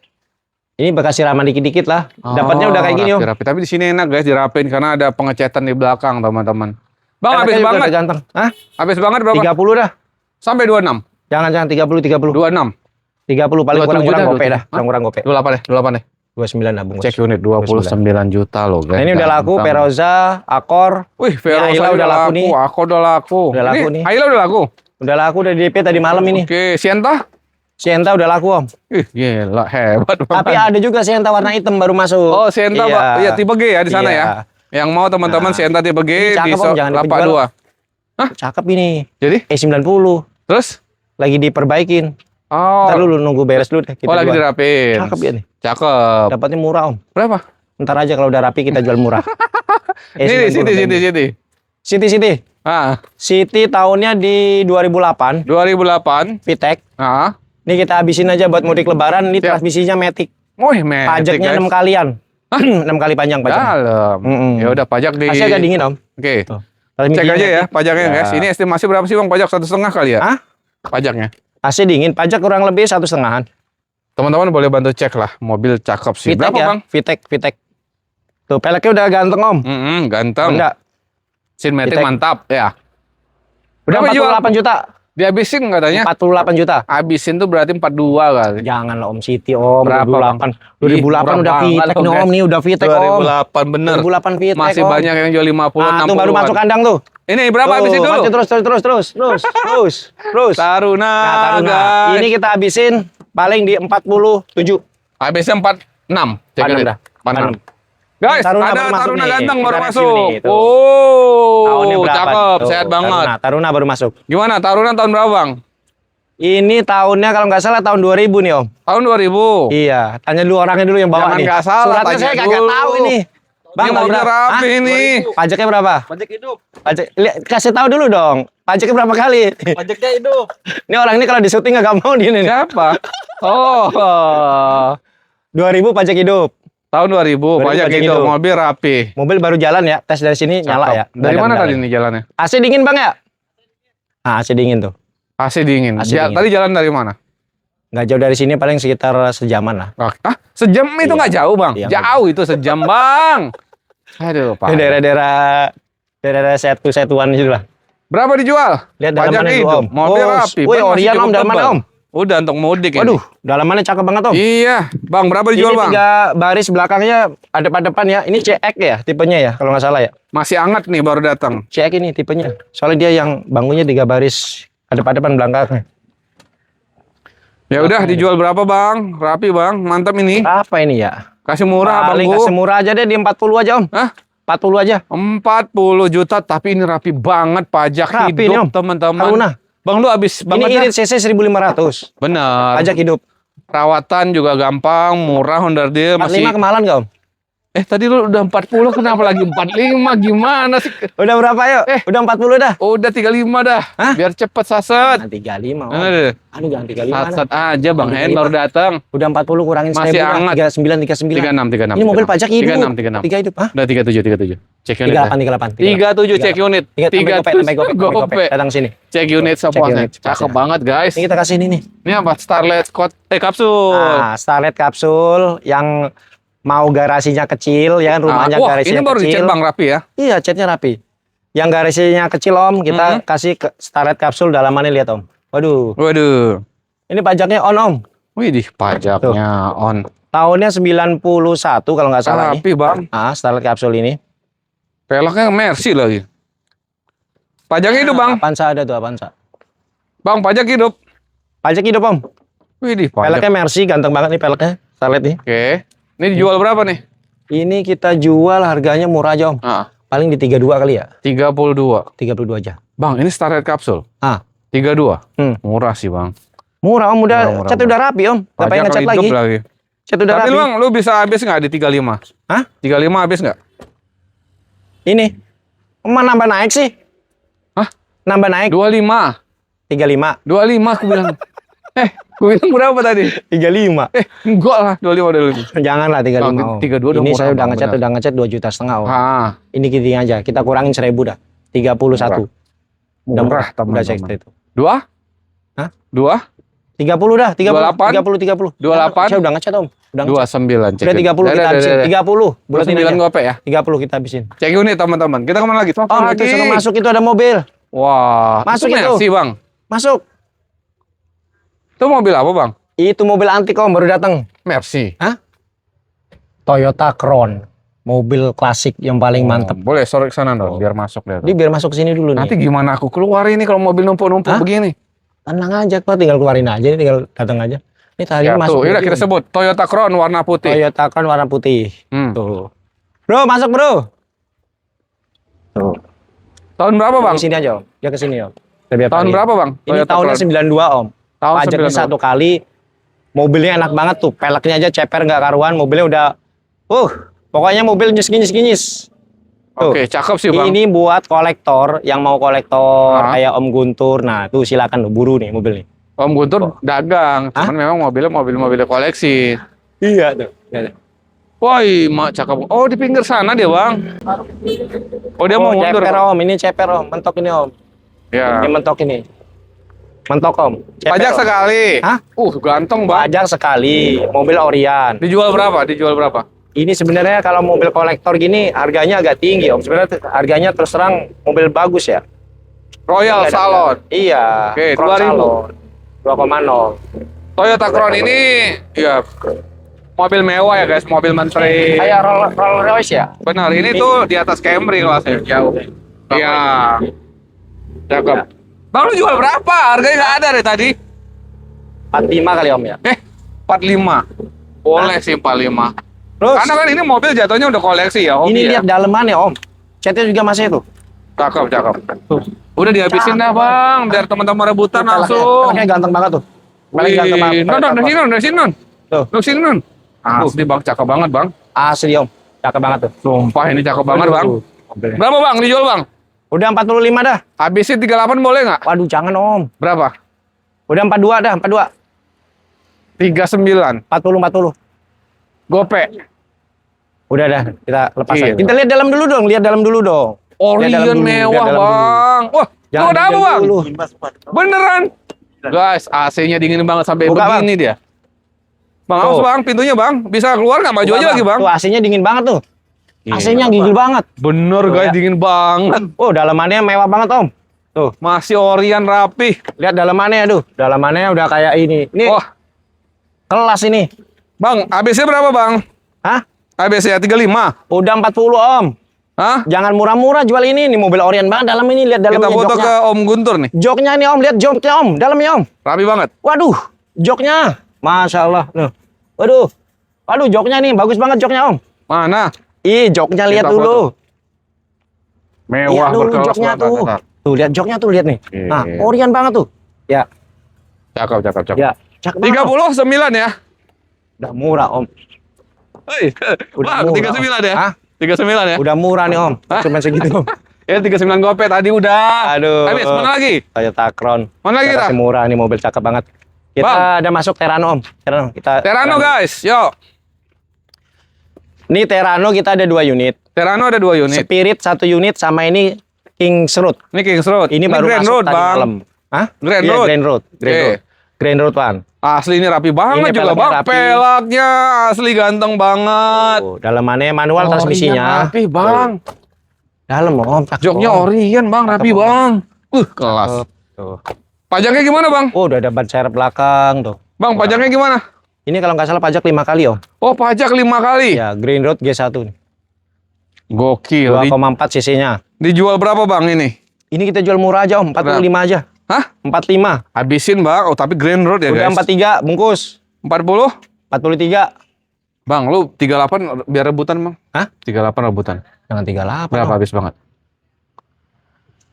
Ini bekas siraman dikit-dikit lah. Dapatnya udah kayak gini, Om. Rapi. Tapi di sini enak guys dirapin karena ada pengecatan di belakang teman-teman. Bang, Peleknya habis juga banget. udah ganteng. Hah? Habis banget berapa? 30 dah. Sampai 26. Jangan 30. 26. 30 paling 27 kurang-kurang dah, gope 27. dah. Kurang-kurang gope. 28 deh, 28 deh. 29 dah bungkus. Cek unit 29 juta loh guys. Nah, ini udah laku Ganteng. Veroza, Akor. Wih, Veroza Ayla udah laku nih. Aku udah laku. Udah laku Ini nih. Ayla udah laku. Udah laku udah DP tadi malam ini. Oke, Sienta? Sienta udah laku, Om. Ih, gila hebat banget. Tapi ada juga Sienta warna hitam baru masuk. Oh, Sienta Iya. Pak. Iya, tipe G ya di sana Iya. ya. Yang mau teman-teman Nah. Sienta tipe G Ini di cakep, Om, jangan Lapak dijual. 2. Cakep ini. Jadi, E90. terus? Lagi diperbaikin. Oh, Ntar dulu nunggu beres dulu deh. Kita lagi jual. dirapin. Cakep ya nih. Cakep. Dapatnya murah, Om. Berapa? Ntar aja kalau udah rapi kita jual murah. Ini Siti. City. Ah, City tahunnya di 2008. 2008. VTEC. Ah. Ini kita habisin aja buat mudik lebaran. Ini Siap. transmisinya Matic. Wih, metik, Pajaknya guys. 6 kalian. 6 kali panjang pajaknya. Dalam. Mm-mm. Ya udah pajak di. Masih agak dingin, Om. Oke. Tuh. Cek Transmisinya aja ya Matic. pajaknya Ya. guys. Ini estimasi berapa sih Bang pajak 1,5 kali ya? Hah? Pajaknya. AC dingin. Pajak kurang lebih 1,5-an. Teman-teman boleh bantu cek lah. Mobil cakep sih. VTEC Berapa ya. Bang? VTEC. Tuh peleknya udah ganteng, Om. Ganteng. Honda. Sinmatic VTEC. mantap ya. Udah Berapa dijual? 48 juta. Dihabisin katanya. 48 juta. Habisin tuh berarti 42 kali. Jangan lah Om City Om. Berapa, 2008. 2008 Ih, murah udah banget VTEC loh, nih guys. Om nih, udah VTEC Om. 2008 bener. 2008 VTEC Masih Om. banyak yang jual 50, Nah, 60. tuh baru masuk kandang tuh. Ini berapa habisin dulu? Masih terus. Taruna, Nah, Taruna. guys. Ini kita habisin paling di 47. Habisnya 46. Cek 46 ini. dah. 46. Guys, Taruna ada baru masuk Taruna nih. ganteng Kita baru review masuk. nih, tuh. Oh, Tahunnya berapa? cakep, Tuh, sehat banget. Taruna baru masuk. Gimana Taruna tahun berapa, Bang? Ini tahunnya kalau nggak salah tahun 2000 nih Om. Tahun 2000. Iya, tanya dulu orangnya dulu yang bawa Jangan nih. nggak salah, Suratnya tanya saya kagak dulu. tahu ini. Bang, Ini tahun mobilnya berapa? rapi Hah? ini. Pajaknya berapa? Pajak hidup. Pajak, kasih tahu dulu dong. Pajaknya berapa kali? Pajaknya hidup. Ini orang ini kalau di syuting nggak mau dia nih. Siapa? Oh, 2000 pajak hidup. tahun 2000. Pajak pajak hidup, hidup. mobil rapi. Mobil baru jalan ya, tes dari sini nyala ya. Dari Nggak ada mana tadi kendala. nih jalannya? AC dingin Bang ya? Ah, AC dingin tuh. AC dingin. AC dingin. Tadi jalan dari mana? Nggak jauh dari sini paling sekitar sejaman lah. Ah, sejam itu Iya. nggak jauh, Bang. Iya, Jauh itu sejam, Bang. Aduh, Pak. Ini daerah setuan gitu lah. Berapa dijual? Lihat Pajak dalamannya dulu hidup, Om. mobil Oh, rapi. wih, ban masih Orion Om, cukup dalamannya tebal. Om. Udah untuk mudik ini. Waduh, dalamannya cakep banget Om. Iya, Bang, berapa dijual, Ini Bang? 3 baris belakangnya ada pada depan ya. Ini CX ya tipenya ya kalau nggak salah ya. Masih hangat nih baru datang. CX ini tipenya. Soalnya dia yang bangunnya 3 baris ada pada depan belakangnya. Ya udah dijual berapa, Bang? Rapi, Bang. Mantap ini. Apa ini ya? Kasih murah, Paling Bang. kasih murah aja deh di 40 aja Om. Hah? 40 aja. 40 juta, tapi ini rapi banget. Pajak Rapi nih, hidup, Om. teman-teman. Taruna. Bang, lu habis Ini banget irit CC 1500. dah. Bener. Pajak hidup. Perawatan juga gampang, murah, Honda Deal 45 masih. kemahalan nggak Om? Tadi lu udah 40, kenapa lagi 45? Gimana sih? Udah berapa yuk? Udah 40 dah. Udah 35 dah. Hah? Biar cepet saset. Nah, 35 Om. Aduh, Aduh jangan 35 dah. Saset aja, Bang Hen 35. baru datang. Udah 40 kurangin Masih 1000 dah. hangat. 39 39. 36. Ini mobil pajak hidup. 36. 3 hidup. Hah? Udah 37. Cek unit. 38. 37 cek unit. 3 Gope. datang sini. Cek unit sepuasnya. unit Cakep sepuasnya. banget, guys. Ini kita kasih ini nih. Ini apa? Starlet Scott kapsul. Nah, Starlet kapsul yang mau garasinya kecil ya kan rumahnya Wah, garasinya ini baru kecil. dicet, Bang, rapi ya. Iya, catnya rapi. Yang garasinya kecil Om, kita kasih ke Starlet kapsul dalamannya lihat Om. Waduh, Waduh. ini pajaknya on Om. Widih, pajaknya on. Tahunnya 91 kalau nggak salah nih. Rapi, Bang. Ah, Starlet kapsul ini. Peleknya Mercy lagi. Pajaknya hidup, Bang. Avanza ada tuh Avanza. Bang, pajak hidup. Pajak hidup Om. Widih, pajak. Peleknya Mercy, ganteng banget nih peleknya. Starlet nih. Oke. Ini dijual berapa nih? Ini kita jual harganya murah aja Om. Ah, Paling di 32 kali ya. 32. 32 aja. Bang, ini Starlet kapsul. Ah, 32. Hmm. Murah sih, Bang. murah Om, udah Murah, cat udah rapi Om. Gak pengen ngecat hidup lagi. Cat udah Tapi rapi. Bang, lu bisa habis nggak di 35? Hah? 35 habis nggak? Ini. Emang nambah naik sih? Hah? Nambah naik 25. 35. 25 aku bilang. Gue bilang berapa tadi? 35. Enggak lah, 25. Janganlah 35 Om. 32 udah Ini murah, saya udah Bang, ngecat bener. udah ngecat 2,5 juta Om. Ah, Ini gini aja, kita kurangin 1.000 dah. 31. Udah murah, Udah cek teman-teman. itu. 2? Hah? 2? 30 dah, 30. 28? 30. 28? Saya udah ngecat Om. Udah ngecat. 29 cek. Udah 30 kita habisin. 30. Bulatin 29 aja. gope ya. 30 kita habisin. Cek unit teman-teman. Kita kemana lagi? Om, itu suruh masuk itu ada mobil. Wah, Masuk itu. Mercy, Bang. Masuk. Itu mobil apa, Bang? Itu mobil antik Om baru datang. Mercy. Toyota Crown. Mobil klasik yang paling mantep. Boleh sorot ke sana dong, biar masuk deh. Dia biar masuk sini dulu Nanti nih. gimana aku keluar ini kalau mobil numpuk-numpuk Hah? begini? Tenang aja kok, tinggal keluarin aja, tinggal datang aja. Ini tadi Ya, masuk. tuh, udah dulu. kita sebut Toyota Crown warna putih. Toyota Crown warna putih. Hmm. Tuh. Bro, masuk bro. Tuh. Tahun berapa, Bang? Ke sini aja Om. Dia ke sini Om. Biar Tahun panggil. berapa, Bang? Ini Toyota tahunnya Crown. 92 Om. Tahun Pajaknya 92. 1 kali. Mobilnya enak banget tuh. Peleknya aja ceper nggak karuan. Mobilnya udah. Pokoknya mobil nyes-nyes. Tuh. Oke, cakep sih, Bang. Ini buat kolektor yang mau kolektor Hah? kayak Om Guntur. Nah, tuh silakan tuh buru nih mobil nih. Om Guntur dagang, cuman memang mobilnya mobil koleksi. Iya tuh. Woi, mak cakep. Oh, di pinggir sana dia, Bang. Oh, dia mau mundur. ceper Om, ini ceper Om, mentok ini Om. Ya. Ini mentok ini. Mentok Om. Ceper, Pajak Om. sekali. Hah? Ganteng, Bang. Pajak sekali. Mobil Orion. Dijual berapa? Dijual berapa? Ini sebenarnya kalau mobil kolektor gini harganya agak tinggi Om. Sebenarnya harganya terus terang mobil bagus ya. Royal Nggak ada- Salon. Iya. Oke, Crown 2000. Salon 2,0. Toyota Crown ini ya mobil mewah ya guys, mobil menteri. Kayak Rolls Royce ya. Benar, ini tuh di atas Camry kelasnya. Jauh. Iya. Cakep. Bang lu jual berapa? Harganya nggak ada deh tadi. 45 kali Om ya. 45. Boleh sih 45. Terus Karena kan ini mobil jatuhnya udah koleksi ya, hobi ini ya. lihat dalemannya Om. Catnya juga masih itu. Cakep, cakep. Tuh. Udah dihabisin dah bang, biar teman-teman rebutan langsung. Peleknya ganteng banget tuh. Pelek ganteng banget. Non, non, dari sini, non, dari sini, non. Tuh. Dari sini, non. Asli bang, cakep banget bang. Asli Om. Cakep banget tuh. Sumpah ini cakep banget bang. Berapa bang dijual bang? Udah 45 dah. Habisin 38 boleh nggak? Waduh jangan Om. Berapa? Udah 42 dah, 42. 39. 40. Gope. Udah dah, kita lepas Gila. aja. Kita lihat dalam dulu dong, lihat dalam dulu dong. Lihat dalam Orion dulu, mewah lihat dalam bang. Wah, Jangan lu ada apa dilihat bang? dulu. Beneran? Guys, AC-nya dingin banget sampai Buka, begini dia. Bang, awas Tuh. bang, pintunya bang. Bisa keluar nggak? Maju aja lagi bang. Tuh AC-nya dingin banget tuh. Gila, AC-nya gigil banget. Bener Tuh, guys, ya. dingin banget. Oh, dalamannya mewah banget Om. Tuh, Masih Orion rapi. lihat dalamannya tuh. Dalamannya udah kayak ini. Ini Wah, kelas ini. bang, ABC berapa bang? Hah? ABC ya 35. Udah 40 Om. Hah? Jangan murah-murah jual ini. Ini mobil Orion banget dalam ini. Lihat dalamnya Kita foto joknya. ke Om Guntur nih. Joknya nih Om, lihat joknya Om. Dalamnya Om. Rapi banget. Waduh, joknya. Masya Allah. Nuh. Waduh. Waduh, joknya nih. Bagus banget joknya Om. Mana? Ih, joknya lihat Kita dulu. Mewah Lihat dulu berkelas joknya banget. tuh. Tuh, lihat joknya tuh, lihat nih. Iya. Nah, Orion banget tuh. Ya, Cakep, cakep, cakep. ya. Cakep banget, Om. 39 ya? Udah murah, Om. Hei, Udah bang, murah, 39 ya? Hah? 39 ya? Udah murah nih, Om. Cuma segitu. Ya 39 gope tadi udah. Aduh. Habis, mana lagi? Toyota Crown. Mana lagi, Kita Ra? kasih murah nih, mobil cakep banget. Kita Bang. ada masuk Terano, Om. Terano, kita Terano guys, yuk. Ini Terano kita ada 2 unit. Terano ada 2 unit. Spirit 1 unit sama ini Kings Road. Ini Kings Road. Ini baru Grand masuk Road, tadi bang. malam. Hah? Grand Iya, Road. Grand Road. Grand Oke. Road. Grand Road One. Asli ini rapi banget Ini juga peleknya bang. rapi. Pelaknya asli ganteng banget. Oh, dalamannya manual Orion transmisinya. rapi bang. Dalam Om. cakep, Joknya Om. Orion bang, rapi Cakep, Om. bang. Kelas. Tuh. Pajaknya gimana bang? Oh, udah ada ban serep belakang tuh. Bang, pajaknya gimana? Ini kalau nggak salah pajak 5 kali Om. Oh, pajak 5 kali. Ya, Green Road G1 nih. Gokil. 2,4 cc-nya. Dijual berapa bang ini? Ini kita jual murah aja Om, 45 aja. Hah? 45. Habisin bang. Oh, tapi Grand Road ya Udah guys. 43 bungkus. 40? 43. Bang, lu 38 biar rebutan bang. Hah? 38 rebutan. Jangan 38. Berapa Om. habis banget?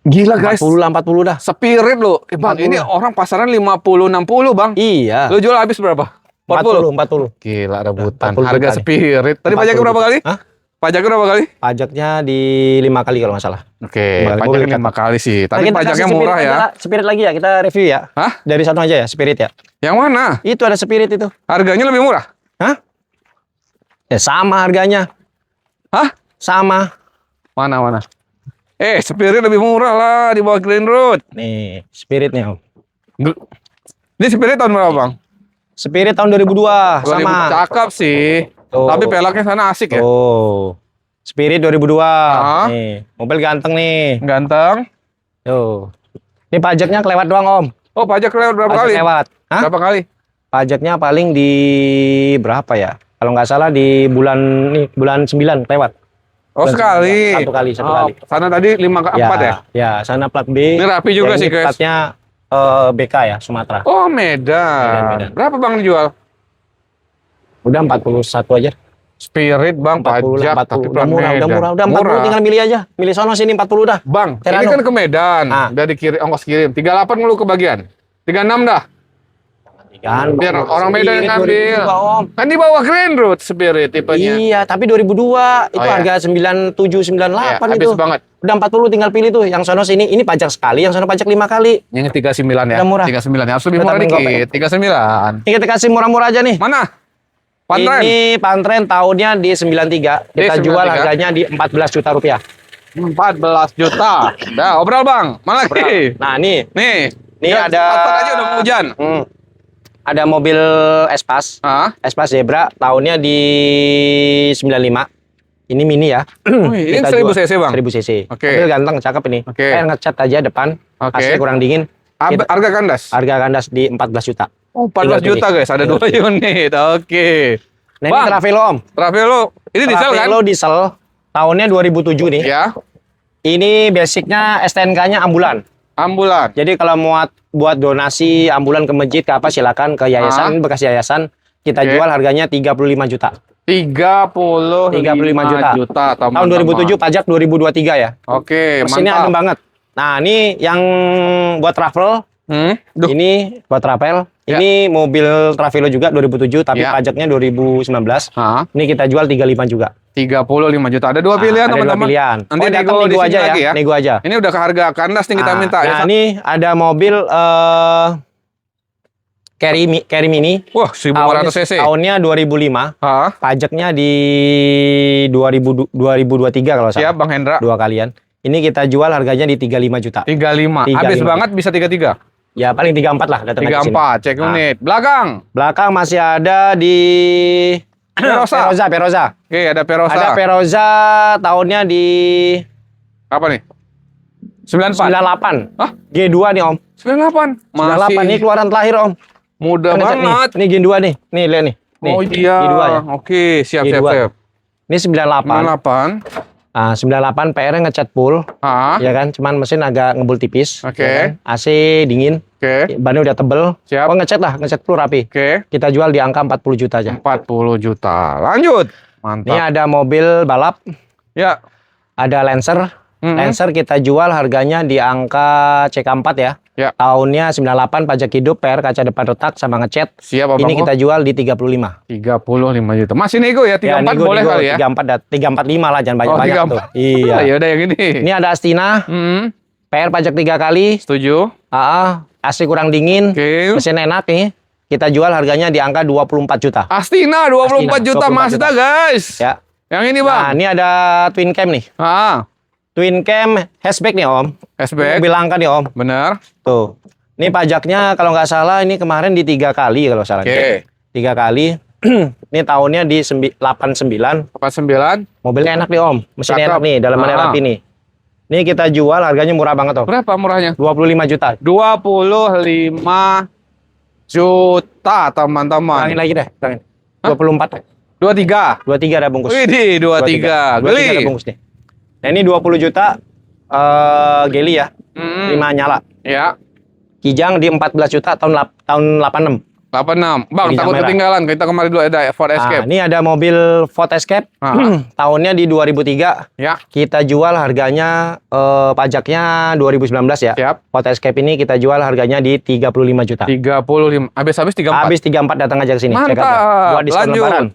Gila guys. 40 lah, 40 dah. Spirit lu. Bang, 40. ini orang pasaran 50-60 bang. Iya. Lu jual habis berapa? 40, 40. Gila rebutan. 40 Harga kali. Spirit. Tadi 40 pajaknya berapa kali? Hah? Pajaknya berapa kali? Pajaknya di 5 kali kalau nggak salah. Oke, Kembali pajaknya mobil 5 kali sih. Nah, Tapi kita pajaknya kasih Spirit murah aja ya. lah. Spirit lagi ya, kita review ya. Hah? Dari satu aja ya, Spirit ya. Yang mana? Itu ada Spirit itu. Harganya lebih murah? Hah? Ya sama harganya. Hah? Sama. Mana? Spirit lebih murah lah di bawah Grand Road. Nih, Spiritnya Om. Ini Spirit tahun berapa bang? Spirit tahun 2002 sama. Cakep sih. Tuh. Tapi pelaknya sana asik ya. Oh. Spirit 2002. Ah. Nih, mobil ganteng nih. Ganteng. Tuh. Ini pajaknya kelewat doang, Om. Oh, pajak lewat berapa Pajak kali? lewat. Hah? Berapa kali? Pajaknya paling di berapa ya? Kalau nggak salah di bulan 9 lewat. Oh, Bulan sekali. 9. Satu kali. Sana tadi 5 ke 4 ya? Ya, sana plat B. Ini rapi juga Yang sih, ini guys. Platnya BK ya, Sumatera. Oh, Medan. Medan. Berapa bang dijual? Udah 41 aja. Spirit bang, 40 pajak, lah, 40. tapi Udah plat murah, Medan. udah murah. Udah 40 tinggal milih aja. Milih sono sini 40 dah. Bang, ini Terano. kan ke Medan. Ah. Udah dikirim, ongkos kirim. 38 mulu kebagian. 36 dah. Kan, Biar orang Medan yang ngambil. 2002, Om. Kan di bawah Grand Road Spirit tipenya. Iya, tapi 2002 itu Oh, iya. harga 97 98 Iya, habis itu. banget. Udah 40 tinggal pilih tuh. Yang sono sini ini pajak sekali, yang sono pajak 5 kali. Yang 39 ya? Udah murah. 39 ya. Harus lebih Udah murah tambahin dikit. 39. Ini kita kasih murah-murah aja nih. Mana? Pantren. Ini Pantren tahunnya di 93. Kita Di jual 93. harganya di 14 juta rupiah. 14 juta. Dah, obral bang. Mana lagi? Nah, nih. Nih. Nih Ya, ada cepat aja udah mau hujan. ada mobil Espas. Espas Zebra, tahunnya di 95. Ini mini ya. Ini 1000 cc bang? 1000 cc. Oke. Mobil ganteng, cakep ini. Oke. Kayak ngecat aja depan. Oke. AC kurang dingin. Harga kandas? Harga kandas di 14 juta. Oh, 14 juta guys, ada 2 unit. Oke. Nah, Bang, ini Travelo Om. Travelo, ini diesel kan? Travelo diesel, tahunnya 2007 nih. Ya. Ini basicnya STNK-nya ambulan. Ambulan. Jadi kalau mau buat donasi ambulan ke masjid ke apa silakan ke yayasan, ini bekas yayasan. Kita Oke. jual harganya 35 juta. 35 juta. Tahun 2007 pajak 2023 ya. Oke, Mesinnya adem banget. Nah, ini yang buat travel. Duh. Ini buat travel. Ya. Ini mobil Travelo juga 2007 tapi Ya. pajaknya 2019. Hah? Ini kita jual 35 juga. 35 juta. Ada 2 pilihan Ada 2 teman-teman. pilihan. Nanti datang nego di nego sini aja lagi ya. Nego aja. Ini udah ke harga kandas nih kita minta ya. Nah, ini ada mobil Carry Mini. Wah, 1500 cc. Tahunnya 2005. Hah? Pajaknya di 2023 kalau salah. Siap Bang Hendra. Dua kalian. Ini kita jual harganya di 35 juta. 35. 35. Habis banget bisa 33. Ya paling 34 lah datang aja sini. 34, cek unit. Belakang. Belakang masih ada di Perosa. Perosa. Oke, ada Perosa. Ada Perosa tahunnya di Apa nih? 94. 98. Hah? G2 nih Om. 98. 98 ini keluaran terakhir Om. mudah Kan ngecek banget. Nih Gen 2 nih. Nih lihat nih. Nih, Oh iya. G2 ya. Oke, siap G2. siap siap. Ini 98. 98. Nah, 98 PR-nya ngecat full. Ah. Ya kan, cuman mesin agak ngebul tipis. Oke. Ya kan? AC dingin. Oke. Bannya udah tebel. Siap. Oh ngecat lah, ngecat full rapi. Oke. Kita jual di angka 40 juta aja. 40 juta. Lanjut. Ini Mantap. ada mobil balap, Ya. ada Lancer. Lancer kita jual harganya di angka CK4 ya. Ya. Tahunnya 98 pajak hidup, PR kaca depan retak sama ngecat. Siap Ini Abang. kita jual di 35. 35 juta. Masih nego ya? 34 nego, boleh nego, kali ya? 345 lah, jangan banyak-banyak tuh. Iya. Ya udah yang ini. Ini ada Astina, PR pajak 3 kali. Setuju. AC kurang dingin, Oke. mesin enak nih. Kita jual harganya di angka 24 juta. Astina 24 juta 24 Mazda guys. Ya. Yang ini Nah, Bang. ini ada twin cam nih. Twin cam hatchback nih Om. Hatchback. Mobil langka nih Om. Bener. Tuh. Ini pajaknya kalau nggak salah ini kemarin di 3 kali kalau salah. Oke. 3 kali. Ini tahunnya di 89. 49. Mobilnya enak nih Om. Mesinnya Cakep. enak nih, dalamannya rapi nih. Ini kita jual harganya murah banget Om. Berapa murahnya? 25 juta. 25 juta teman-teman. Kurangin lagi deh, kurangin. 24. 23. 23 ada bungkus. Widih, 23. 23 ada Geli. bungkus nih. Nah, ini 20 juta Geli ya. 5 nyala. Ya. Kijang di 14 juta tahun 86. 86. Bang, Kijang takut merah. ketinggalan. Kita kemarin dulu ada Ford Nah, Escape. ini ada mobil Ford Escape. Tahunnya di 2003. Ya. Kita jual harganya pajaknya 2019 ya. Siap. Ford Escape ini kita jual harganya di 35 juta. 35. Habis-habis 34. Habis 34 datang aja ke sini. Cek Mantap. aja. Buat diskon Lanjut. lebaran.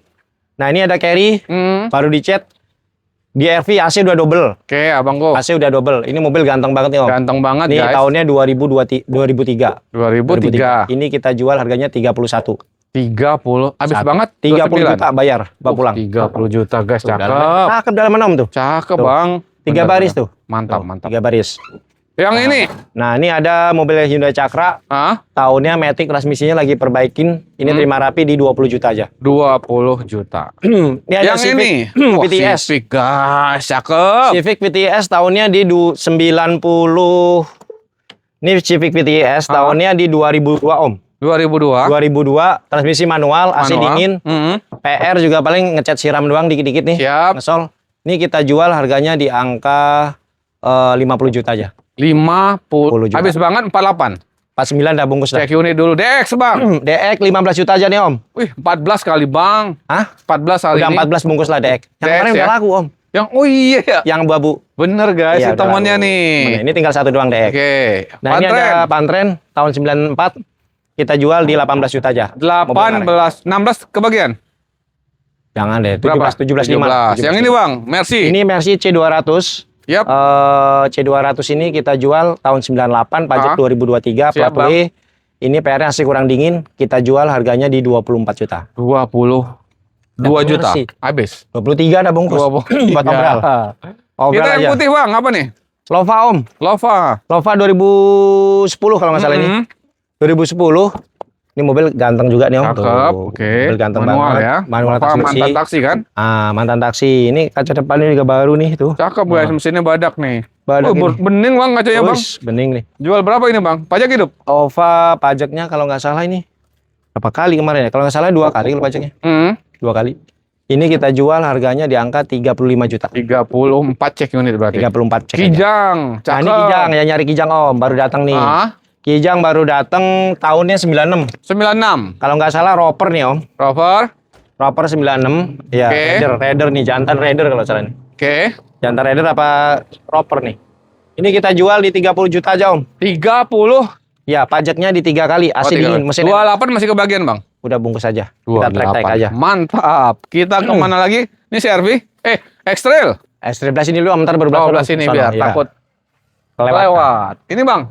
Nah, ini ada Carry baru dicat. Di RV AC udah double. Oke, Abangku. AC udah double. Ini mobil ganteng banget nih Om. Ganteng banget Ini guys. tahunnya 2003. 2003. Ini kita jual harganya 31. 30. Habis banget. 30 29. juta bayar, bawa pulang. 30 juta guys, Tuh, cakep. Cakep dalam Om tuh. Cakep Tuh. Bang. 3 baris tuh. Mantap, Tuh, mantap. 3 baris. Yang ini. Nah, ini ada mobil Hyundai Cakra. Tahunnya Matic, transmisinya lagi perbaikin. Ini terima rapi di 20 juta aja. 20 juta. Ini ada Yang Civic ini. Wah, VTS. Civic guys, cakep. Civic VTS tahunnya di 90. Ini Civic VTS tahunnya di 2002 Om. 2002. 2002, transmisi manual, AC Manual. dingin. PR juga paling ngecat siram doang dikit-dikit nih. Siap. Ngesol. Ini kita jual harganya di angka 50 juta aja. 50. juta. Habis banget 48. 49 dah bungkus dah. Cek unit dulu. DX Bang. DX 15 juta aja nih Om. Wih, 14 kali Bang. Hah? 14 kali Udah ini. 14 bungkus lah DX. Yang DX kemarin ya? udah laku Om. Yang oh iya ya. Yang abu-abu. Bener guys, Iya, ini udah temennya laku. nih. Mana, ini tinggal satu doang DX. Oke. Nah ini ada Pantren tahun 94. Kita jual di 18 juta aja. 18, 16 kebagian. Jangan deh, 17, Berapa? 17, 17. Yang ini Bang, Mercy. Ini Mercy C200. Yap. C200 ini kita jual tahun 98, pajak 2023, Siap, plat W. Ini PR-nya masih kurang dingin, kita jual harganya di 24 juta. 22 juta. Mercy. Habis. 23 ada bungkus. 23. Buat ngobrol. Ngobrol Kita yang aja. putih Bang, apa nih? Lova Om. Lova. Lova 2010 kalau nggak salah ini. 2010. Ini mobil ganteng juga nih Om. Cakep, Tuh, oke. Mobil ganteng Manual banget. ya. Manual Bapak transmisi. mantan taksi kan? Mantan taksi. Ini kaca depannya juga baru nih tuh. Cakep guys, mesinnya badak nih. Badak ini. Bening bang kacanya bang. Wis, bening nih. Jual berapa ini bang? Pajak hidup? OVA pajaknya kalau nggak salah ini berapa kali kemarin ya? Kalau nggak salah 2 kali kalau pajaknya. 2 kali. Ini kita jual harganya di angka 35 juta. 34 cek unit berarti. 34 cek aja. Kijang, Nah, cakep. ini Kijang, ya nyari Kijang Om, baru datang nih. Kijang baru datang tahunnya 96. 96. Kalau nggak salah Roper nih Om. Rover. Roper 96. Ya, Oke. Raider nih, jantan Raider kalau salah nih. Oke. Jantan Raider apa Roper nih? Ini kita jual di 30 juta aja Om. 30. Ya, pajaknya di 3 kali. AC dingin, mesinnya 28 masih kebagian bang. udah bungkus aja. Kita track aja. Mantap. Kita kemana lagi? Ini CRV. X-Trail. S13 ini dulu, ntar baru Oh, belah sini biar takut kelewatan. lewat. Ini bang.